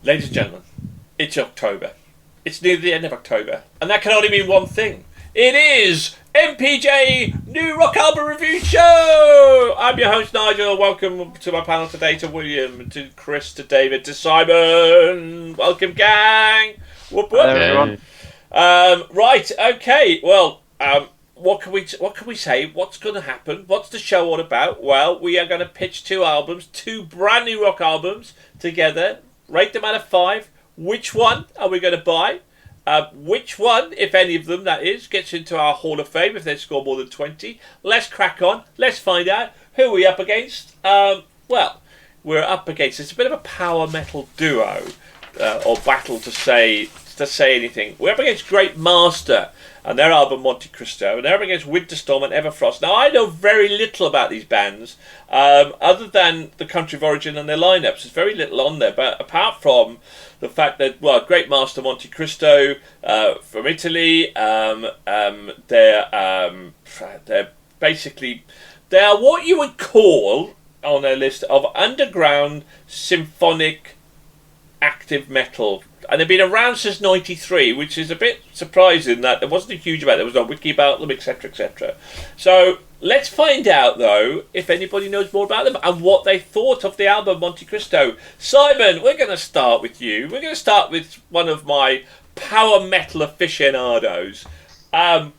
Ladies and gentlemen, it's October. It's near the end of October, and that can only mean one thing. It is MPJ New Rock Album Review Show! I'm your host, Nigel. Welcome to my panel today, to William, to Chris, to David, to Simon. Welcome, gang! Whoop, whoop. Hello, everyone. Right, okay, well, what can we say? What's going to happen? What's the show all about? Well, we are going to pitch two brand new rock albums together, rate them out of 5. Which one are we going to buy? Which one, if any of them, that is, gets into our Hall of Fame if they score more than 20? Let's crack on. Let's find out who we're up against. Well, we're up against, it's a bit of a power metal duo, or battle to say anything. We're up against Great Master and their album Montecristo, and they're up against Winterstorm and Everfrost. Now, I know very little about these bands, other than the country of origin and their lineups. There's very little on there, but apart from the fact that, well, Great Master Montecristo from Italy, they're basically, they are what you would call on their list of underground symphonic active metal, and they've been around since '93, which is a bit surprising that there wasn't a huge amount. There was no wiki about them, etc., etc. So let's find out, though, if anybody knows more about them and what they thought of the album Montecristo. Simon, we're going to start with you. We're going to start with one of my power metal aficionados. How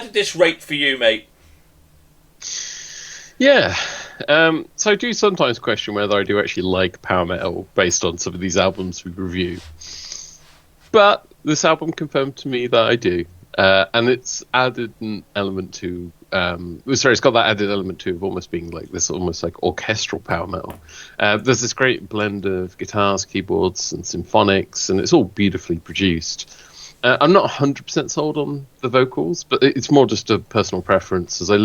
did this rate for you, mate? Yeah, so I do sometimes question whether I do actually like power metal based on some of these albums we review. But this album confirmed to me that I do. And it's added an element to... it's got that added element to of almost being like this almost like orchestral power metal. There's this great blend of guitars, keyboards, and symphonics, and it's all beautifully produced. I'm not 100% sold on the vocals, but it's more just a personal preference, as I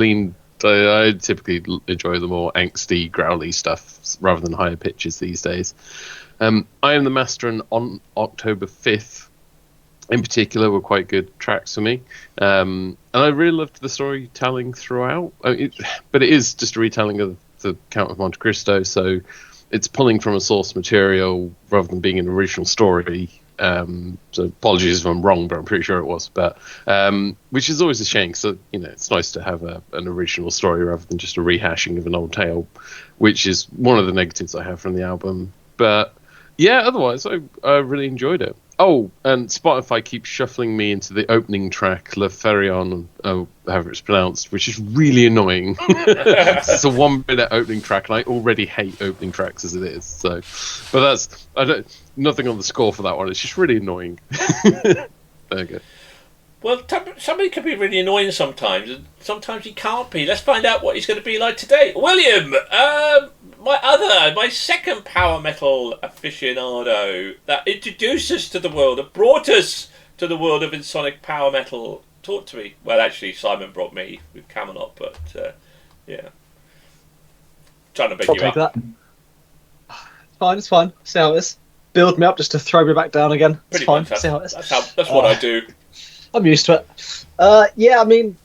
typically enjoy the more angsty, growly stuff rather than higher pitches these days. I Am the Master and On October 5th, in particular, were quite good tracks for me. And I really loved the storytelling throughout. But it is just a retelling of the Count of Monte Cristo, so it's pulling from a source material rather than being an original story. So apologies if I'm wrong, but I'm pretty sure it was. But which is always a shame, so it's nice to have an original story rather than just a rehashing of an old tale, which is one of the negatives I have from the album. But yeah, otherwise I really enjoyed it. Oh, and Spotify keeps shuffling me into the opening track, Le Ferion, however it's pronounced, which is really annoying. It's a 1-minute opening track, and I already hate opening tracks as it is. So, but nothing on the score for that one. It's just really annoying. There you go. Well, somebody can be really annoying sometimes, and sometimes he can't be. Let's find out what he's going to be like today. William, my second power metal aficionado that introduced us to the world, that brought us to the world of insonic power metal. Talk to me. Well, actually, Simon brought me with Camelot, but yeah. Trying to make I'll you take up. That. It's fine. See how it is. Build me up just to throw me back down again. It's fine. See how it is. That's what I do. I'm used to it. Yeah, I mean,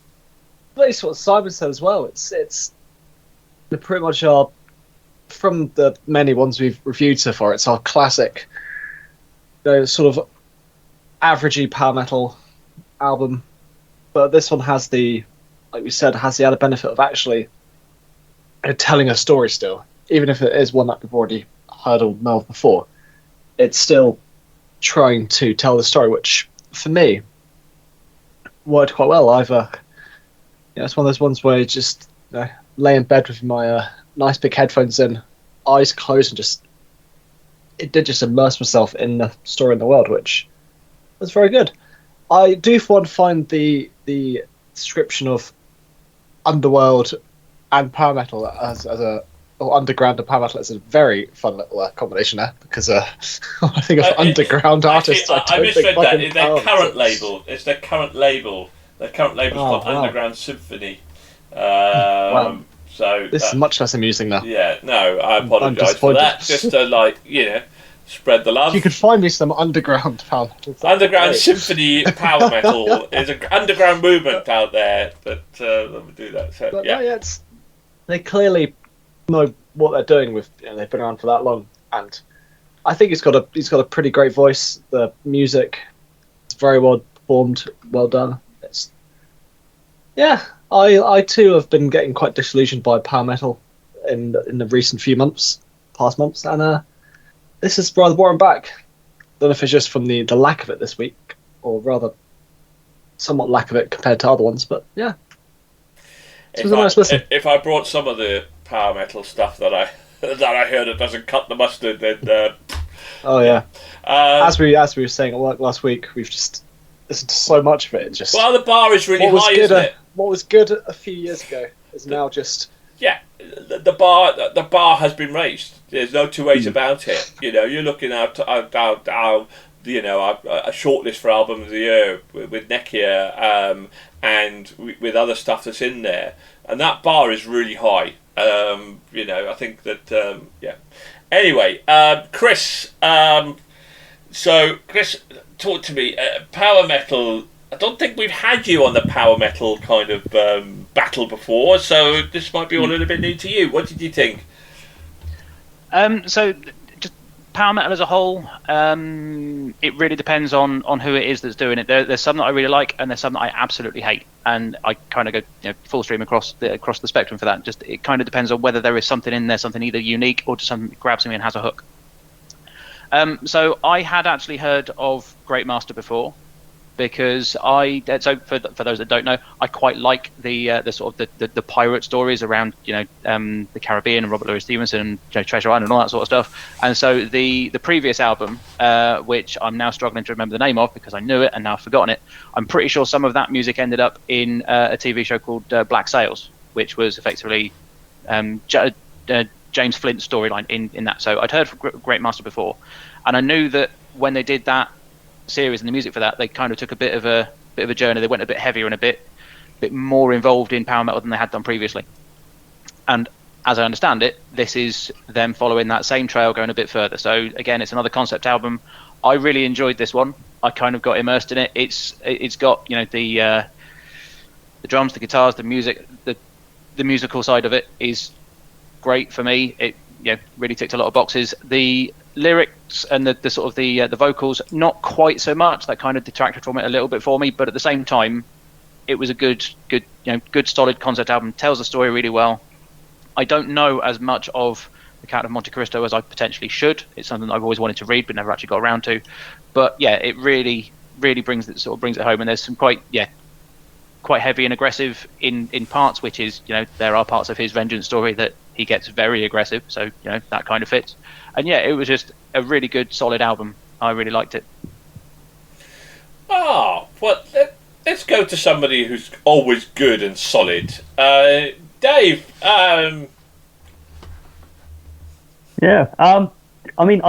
based on what Simon said as well, it's pretty much our, from the many ones we've reviewed so far, it's our classic, sort of averagey power metal album. But this one has like we said, has the added benefit of actually telling a story still. Even if it is one that we've already heard or know of before, it's still trying to tell the story, which, for me, worked quite well. It's one of those ones where you just lay in bed with my nice big headphones in, eyes closed, and it did just immerse myself in the story in the world, which was very good. I do for one find the description of underworld and power metal or underground and power metal is a very fun little combination there, because when I think of underground artists, I misread that. It's their current label. It's their current label. Their current label is called Underground Symphony. Wow. So this is much less amusing now. Yeah, no, I apologise for that. Just to spread the love. If you could find me some underground power metal. Underground symphony power metal is an underground movement out there that let me do that. So, yeah, they clearly know what they're doing with. They've been around for that long, and I think he's got a pretty great voice. The music is very well performed, well done. I too have been getting quite disillusioned by power metal in the recent past months, and this is rather brought back. Don't know if it's just from the lack of it this week, or rather, somewhat lack of it compared to other ones. But yeah, it was a nice listen. If I brought some of the power metal stuff that I heard it doesn't cut the mustard, then oh yeah. As we were saying at work last week, we've just listened to so much of it. Well, the bar is really high, isn't it? What was good a few years ago is now just... Yeah, the bar has been raised. There's no two ways about it. You know, you're looking at our shortlist for album of the year with Nekyia, and with other stuff that's in there, and that bar is really high. I think that Anyway, Chris. So Chris, talk to me. Power metal. I don't think we've had you on the power metal kind of battle before, so this might be all a little bit new to you. What did you think? So, just power metal as a whole, it really depends on who it is that's doing it. There's some that I really like, and there's some that I absolutely hate, and I kind of go full stream across the spectrum for that. Just it kind of depends on whether there is something in there, something either unique or just something that grabs me and has a hook. So I had actually heard of Great Master before, because for those that don't know, I quite like the sort of the pirate stories around the Caribbean and Robert Louis Stevenson and Treasure Island and all that sort of stuff. And so the previous album, which I'm now struggling to remember the name of because I knew it and now I've forgotten it, I'm pretty sure some of that music ended up in a TV show called Black Sails, which was effectively James Flint's storyline in that. So I'd heard of Great Master before, and I knew that when they did that series and the music for that, they kind of took a bit of a journey. They went a bit heavier and a bit more involved in power metal than they had done previously. And as I understand it, this is them following that same trail, going a bit further. So again, it's another concept album. I really enjoyed this one. I kind of got immersed in it. It's got the drums, the guitars, the music, the musical side of it is great for me. It really ticked a lot of boxes. The lyrics and the sort of the vocals, not quite so much. That kind of detracted from it a little bit for me, but at the same time, it was a good solid concept album. Tells the story really well. I don't know as much of the Count of Montecristo as I potentially should. It's something that I've always wanted to read but never actually got around to. But yeah, it really brings it home. And there's some quite heavy and aggressive in parts, which is there are parts of his vengeance story that he gets very aggressive, so that kind of fits. And yeah, it was just a really good solid album. I really liked it. Let's go to somebody who's always good and solid. Dave. I mean,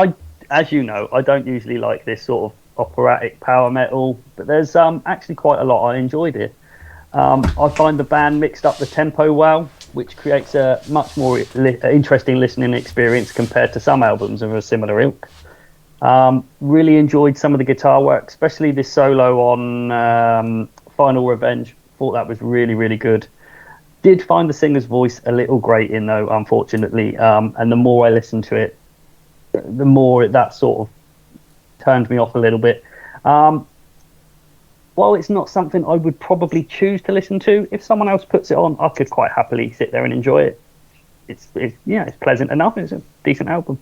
as you know, I don't usually like this sort of operatic power metal, but there's actually quite a lot I enjoyed it. I find the band mixed up the tempo well, which creates a much more interesting listening experience compared to some albums of a similar ilk. Really enjoyed some of the guitar work, especially this solo on Final Revenge. Thought that was really, really good. Did find the singer's voice a little grating though, unfortunately, and the more I listened to it, the more that sort of turned me off a little bit. While it's not something I would probably choose to listen to, if someone else puts it on, I could quite happily sit there and enjoy it. It's pleasant enough. It's a decent album.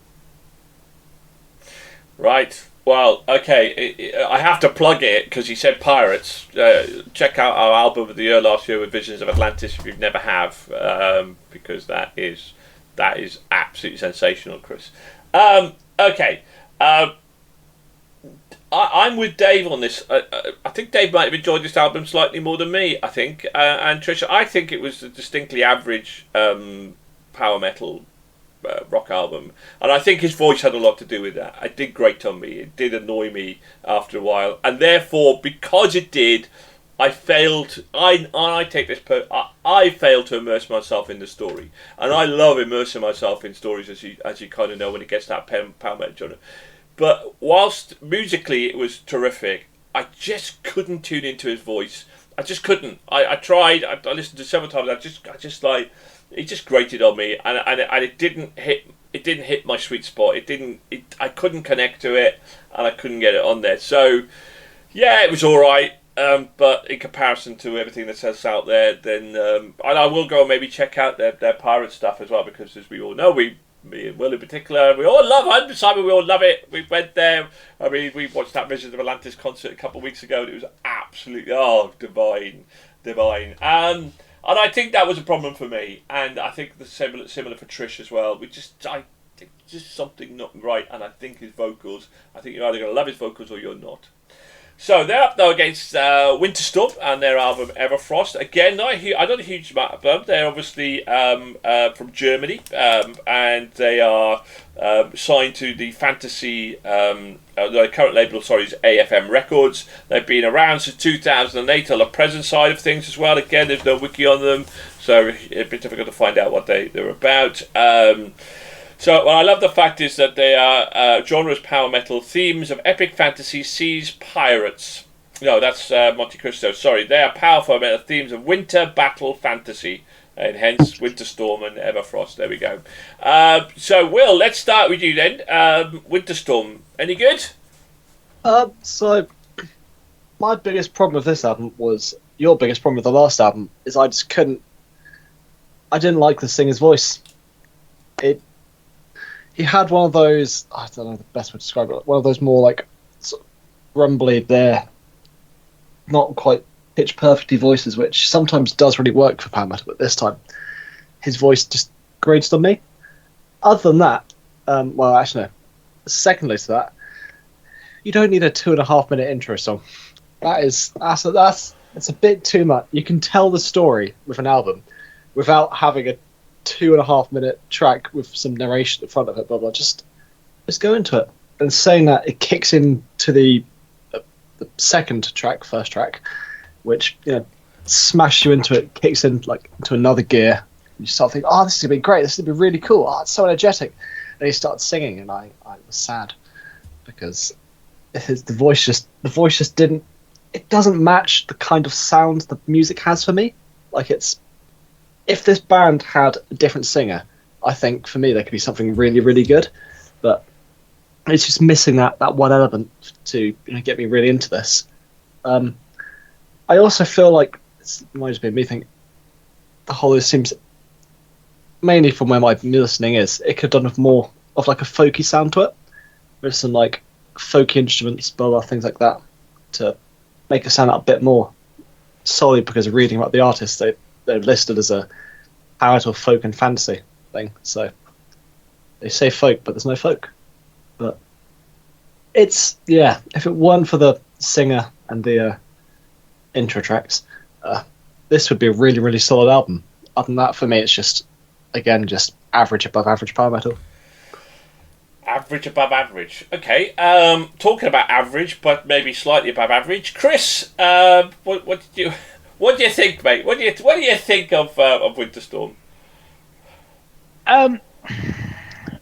Right. Well, okay. I have to plug it because you said pirates. Check out our album of the year last year with Visions of Atlantis if you never have, because that is absolutely sensational, Chris. Okay. I'm with Dave on this. I think Dave might have enjoyed this album slightly more than me, I think. And Trisha, I think it was a distinctly average power metal rock album. And I think his voice had a lot to do with that. It did grate on me. It did annoy me after a while. And therefore, because it did, I failed. I failed to immerse myself in the story. And I love immersing myself in stories, as you kind of know when it gets that power metal genre. But whilst musically it was terrific, I just couldn't tune into his voice. I just couldn't. I tried. I listened to it several times. I just like it just grated on me, and it didn't hit. it didn't hit my sweet spot. I couldn't connect to it, and I couldn't get it on there. So yeah, it was all right. But in comparison to everything that's out there, then and I will go and maybe check out their pirate stuff as well, because as we all know, me and Will in particular, we all love Simon. We all love it. We went there. I mean, we watched that Visions of Atlantis concert a couple of weeks ago, and it was absolutely divine. And I think that was a problem for me, and I think the similar for Trish as well. I think just something not right, and I think his vocals. I think you're either going to love his vocals or you're not. So they're up though against Winterstorm and their album Everfrost. Again, I don't a huge amount of them. They're obviously from Germany, and they are signed to the fantasy. The current label, is AFM Records. They've been around since 2008 on the present side of things as well. Again, there's no wiki on them, so it's a bit difficult to find out what they're about. So what I love the fact is that they are genres power metal, themes of epic fantasy, seas, pirates. No, that's Montecristo. Sorry, they are powerful metal themes of winter battle fantasy, and hence Winterstorm and Everfrost. There we go. So Will, let's start with you then. Winterstorm, any good? So my biggest problem with this album was your biggest problem with the last album. Is I didn't like the singer's voice. He had one of those, I don't know the best way to describe it, one of those more like sort of rumbly there, not quite pitch perfectly voices, which sometimes does really work for power metal, but this time his voice just grated on me. Other than that, well, actually no. Secondly to that, you don't need a 2.5 minute intro song. That's a bit too much. You can tell the story with an album without having a 2.5 minute track with some narration at the front of it, blah blah. Just go into it. And saying that, it kicks into the second track, first track, which smashes you into it, kicks in like into another gear. You start thinking, oh, this is gonna be great. This is gonna be really cool. Oh, it's so energetic. And he started singing, and I was sad because the voice just didn't. It doesn't match the kind of sound the music has for me. Like if this band had a different singer, I think for me there could be something really, really good. But it's just missing that one element to get me really into this. I also feel like it might just be me think the whole seems, mainly from where my listening is, it could have done with more of like a folky sound to it, with some like folky instruments, blah blah, things like that, to make it sound out a bit more solid. Because of reading about the artists, they're listed as a power metal, folk and fantasy thing. So they say folk, but there's no folk. But it's, if it weren't for the singer and the intro tracks, this would be a really, really solid album. Other than that, for me, it's just average, above average power metal. Average, above average. Okay. Talking about average, but maybe slightly above average. Chris, what do you think, mate? What do you think of Winterstorm?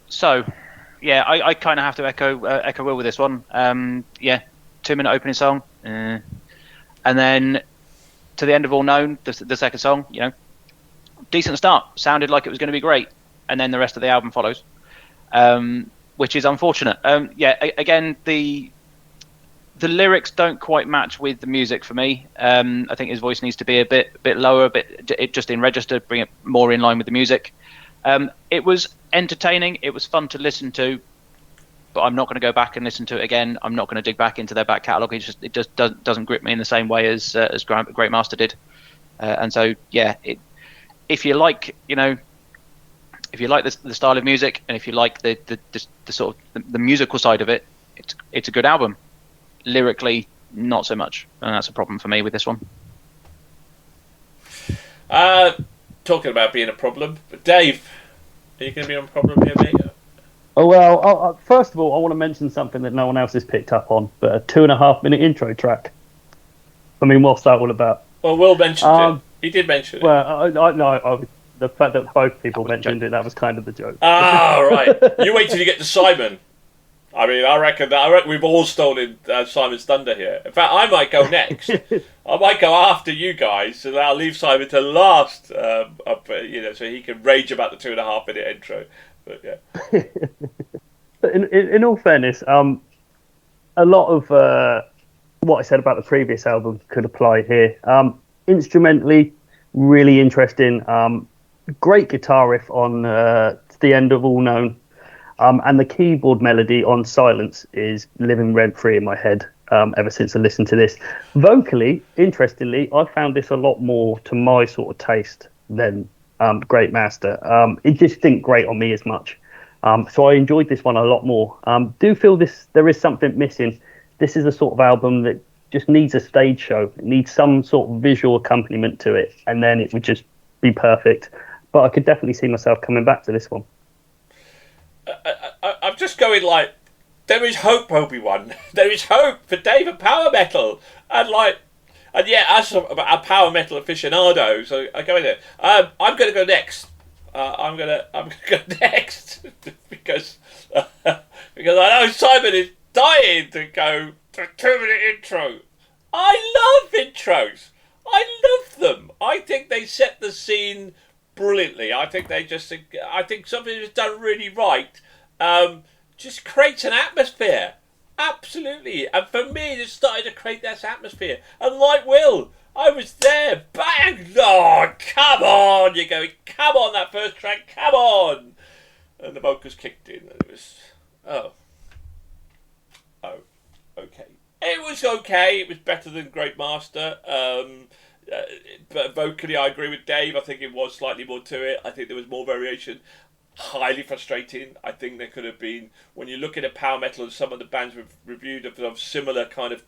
So, yeah, I kind of have to echo Will with this one. 2-minute opening song, and then to the end of All Known, the second song, decent start. Sounded like it was going to be great, and then the rest of the album follows, which is unfortunate. Again, the lyrics don't quite match with the music for me. I think his voice needs to be a bit lower, just in register, bring it more in line with the music. It was entertaining. It was fun to listen to, but I'm not going to go back and listen to it again. I'm not going to dig back into their back catalogue. It just doesn't grip me in the same way as Great Master did. And so, if you like, if you like the style of music, and if you like the sort of the musical side of it, it's a good album. Lyrically, not so much, and that's a problem for me with this one. Talking about being a problem, but Dave, are you going to be a problem here, mate? Oh well. First of all, I want to mention something that no one else has picked up on, but a 2.5 minute intro track. I mean, what's that all about? Well, Will mentioned it. He did mention it. Well, the fact that both people mentioned it, that was kind of the joke. Ah, right. You wait till you get to Simon. I mean, I reckon we've all stolen Simon's thunder here. In fact, I might go next. I might go after you guys, and I'll leave Simon to last, so he can rage about the 2.5 minute intro. But yeah. But in all fairness, a lot of what I said about the previous album could apply here. Instrumentally, really interesting. Great guitar riff on The End of All Known. And the keyboard melody on Silence is living rent-free in my head ever since I listened to this. Vocally, interestingly, I found this a lot more to my sort of taste than Great Master. It just didn't grate on me as much. So I enjoyed this one a lot more. Do feel there is something missing. This is a sort of album that just needs a stage show. It needs some sort of visual accompaniment to it, and then it would just be perfect. But I could definitely see myself coming back to this one. I'm just going like, there is hope, Obi-Wan. There is hope for Dave and power metal, and yeah, as a power metal aficionado, so I go in there. I'm going to go next. I'm gonna go next because I know Simon is dying to go to a 2-minute intro. I love intros. I love them. I think they set the scene brilliantly. I think something is done really right. Just creates an atmosphere. Absolutely. And for me, it started to create this atmosphere. And like Will, I was there. Bang! Oh, come on! You're going, come on, that first track, come on! And the vocals kicked in. And it was, okay. It was okay. It was better than Great Master. But vocally, I agree with Dave. I think it was slightly more to it. I think there was more variation. Highly frustrating. I think there could have been, when you look at a power metal and some of the bands we've reviewed of similar kind of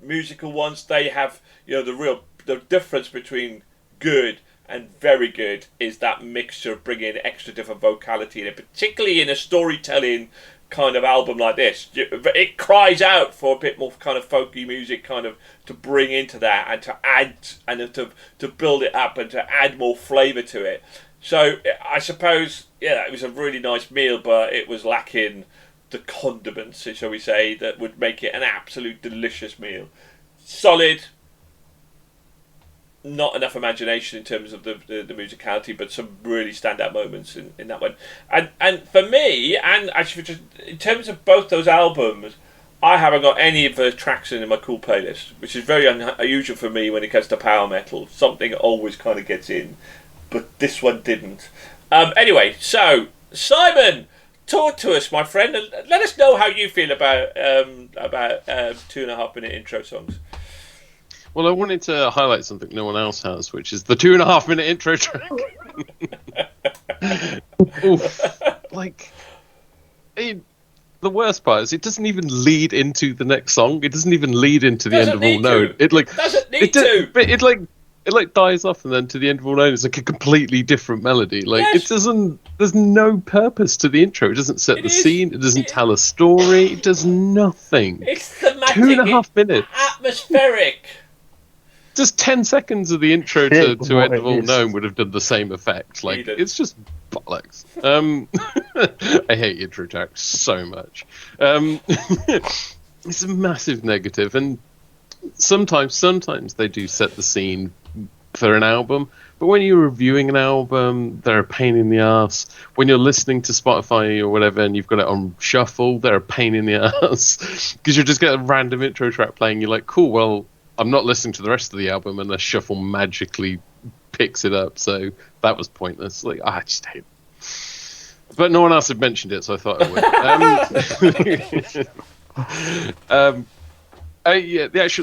musical ones, they have, the difference between good and very good is that mixture of bringing extra different vocality in it, particularly in a storytelling kind of album like this. It cries out for a bit more kind of folky music kind of to bring into that and to add and to build it up and to add more flavour to it. So I suppose, yeah, it was a really nice meal, but it was lacking the condiments, shall we say, that would make it an absolute delicious meal. Solid, not enough imagination in terms of the musicality, but some really standout moments in that one. And for me, and actually just in terms of both those albums, I haven't got any of the tracks in my cool playlist, which is very unusual for me when it comes to power metal. Something always kind of gets in, but this one didn't. Anyway, so Simon, talk to us, my friend, and let us know how you feel about 2.5 minute intro songs. Well, I wanted to highlight something no one else has, which is the 2.5 minute intro track. Oof. The worst part is it doesn't even lead into the next song. It doesn't even lead into the end of All Known. It dies off, and then to the end of All Known, it's like a completely different melody. It doesn't. There's no purpose to the intro. It doesn't set the scene. It doesn't tell a story. It does nothing. It's thematic. 2.5 minutes. Atmospheric. Just 10 seconds of the intro to End of All Known would have done the same effect. It's just bollocks. I hate intro tracks so much. It's a massive negative, and sometimes they do set the scene for an album, but when you're reviewing an album, they're a pain in the ass. When you're listening to Spotify or whatever and you've got it on shuffle, they're a pain in the ass because you just get a random intro track playing. You're like, cool, well, I'm not listening to the rest of the album unless shuffle magically picks it up, so that was pointless. I just hate it. But no one else had mentioned it, so I thought I would.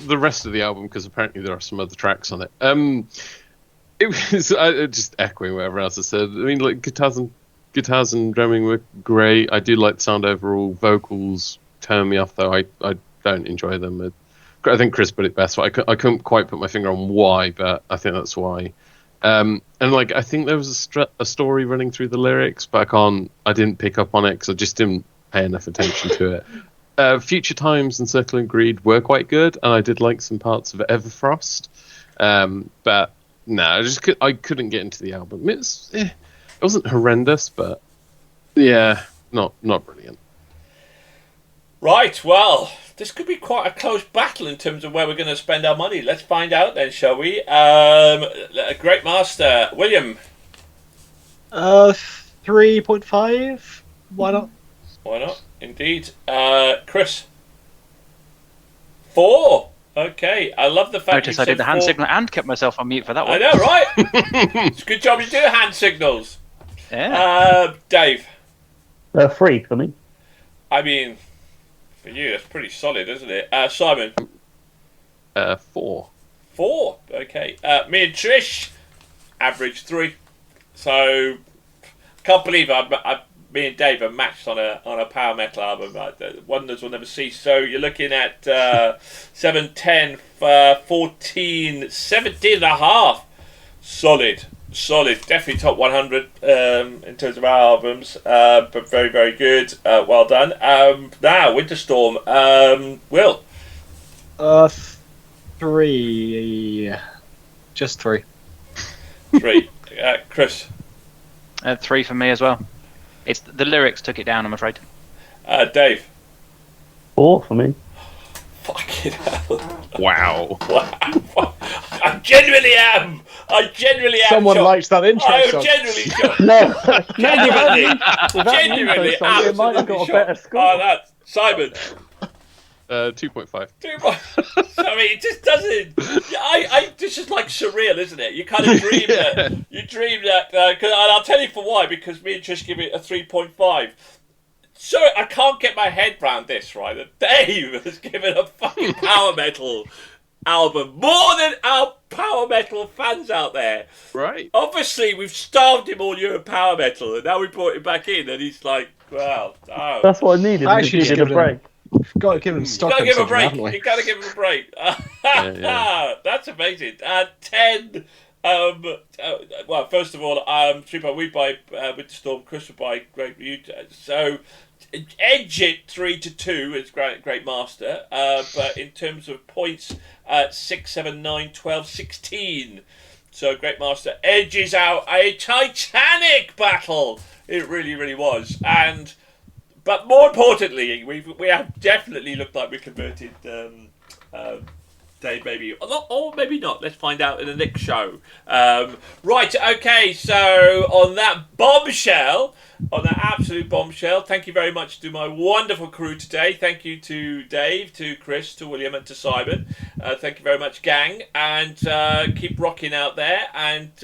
The rest of the album, because apparently there are some other tracks on it. It was just echoing what everyone else has said. I mean, guitars and drumming were great. I do like the sound overall. Vocals turn me off, though. I don't enjoy them. I think Chris put it best. I couldn't quite put my finger on why, but I think that's why. And I think there was a story running through the lyrics, but I didn't pick up on it because I just didn't pay enough attention to it. Future Times and Circle and Greed were quite good, and I did like some parts of Everfrost. But no, I couldn't get into the album. It wasn't horrendous, but yeah, not brilliant. Right, well, this could be quite a close battle in terms of where we're going to spend our money. Let's find out then, shall we? Great Master, William. 3.5. Why not? Why not? Indeed. Chris? 4. Okay. I love the fact Notice you I did said the hand 4. signal and kept myself on mute for that I one. know, right? It's a good job you do hand signals. Yeah. Dave? 3 for me. I mean, for you, that's pretty solid, isn't it? Simon? 4. 4. Okay. Me and Trish, average 3. So, can't believe me and Dave are matched on a power metal album. Wonders will never cease. So you're looking at 7, 10, 14, 17 and a half. Solid. Definitely top 100 in terms of our albums. But very, very good. Well done. Now, Winterstorm. Will? 3. Just 3. 3. Chris? 3 for me as well. It's the lyrics took it down, I'm afraid. Dave? 4 for me. Fucking hell. Wow. I genuinely am. Someone shocked. likes that intro I am song. genuinely shocked. No, Genuinely, it might have absolutely got a shocked. better score. Oh, that Simon. 2.5. I mean, it just doesn't. This is like surreal, isn't it? You kind of dream that. You dream that. And I'll tell you for why. Because me and Trish give it a 3.5. So I can't get my head round this, right? That Dave has given a fucking power metal album more than our power metal fans out there. Right. Obviously, we've starved him all year of power metal, and now we brought him back in, and he's like, "Well, oh, That's what I needed. Actually, Needed a break. Got to give him you Stockholm gotta give him a syndrome, break. haven't we? You gotta give him a break." Yeah. That's amazing. 10. Well, first of all, 3 by we by Winterstorm, Chris would buy Great View. So edge it 3-2 is Great Master. But in terms of points, 6, 7, 9, 12, 16. So Great Master edges out a Titanic battle. It really, really was. But more importantly, we have definitely looked like we converted Dave, maybe, or maybe not. Let's find out in the next show. Right, okay. So on that bombshell, on that absolute bombshell, thank you very much to my wonderful crew today. Thank you to Dave, to Chris, to William, and to Simon. Thank you very much, gang, and keep rocking out there. And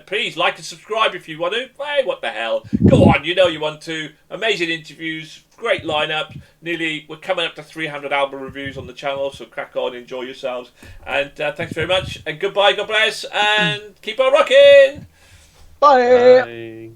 please like and subscribe if you want to. Hey, what the hell? Go on, you know you want to. Amazing interviews. Great lineup. We're coming up to 300 album reviews on the channel, so crack on, enjoy yourselves. And thanks very much, and goodbye, God bless, and keep on rocking! Bye. Bye.